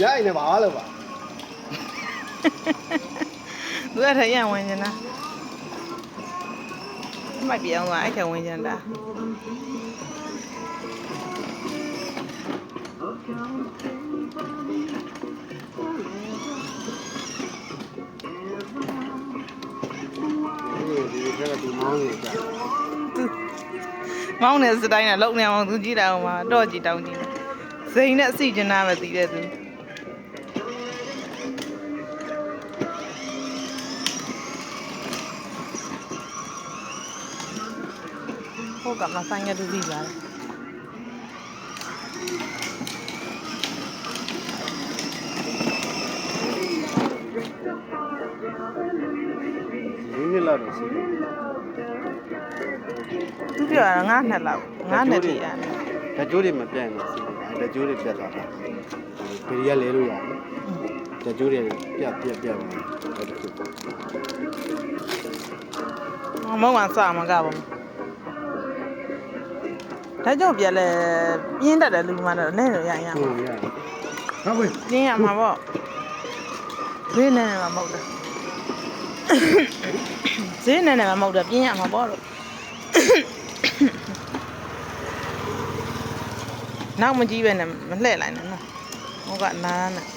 ရိုက်နေပါလို့ပါသူကထရဝင်နေတာမိုက်ပြောင်းသွားအဲ့ခဝင်နေတာဒီကဒီမောင်းနေကြမောင်းနေစတိုင်းနဲ့လုံနေအောင်သူကြည့်တာအောင်မှာတော့ကြည့်တောင်းကြည့်စိန်နဲ့အစီကျင်နာပဲတည်တဲ့သူဟုတ်ကမှဆိုင်ရတူပြီလားဒီနေ့လာတော့စီသူပြောတာ9နှစ်လောက်9နှစ်ပြည့်ရတယ်ဓာတ်ကြိုးတွေမပြတ်ဘူးစီဓာတ်ကြိုးတွေပြတ်သွားတာဗီဒီယိုလဲလို့ရတယ်ဓာတ်ကြိုးတွေပြတ်မောင်ကစားမှာကပါဒါကြောင့်ပြလဲပြင်းတတ်တယ်လူမှတော့လဲလို့ရရမှာဟုတ်ပြီပြင်းရမှာပေါ့ဈေးနဲ့မှာမဟုတ်တာဈေးနဲ့မှာမဟုတ်တာပြင်းရမှာပေါ့လို့နောက်မကြည့်ပဲနဲ့မလှည့်လိုက်နဲ့နော်ဟိုကနားနဲ့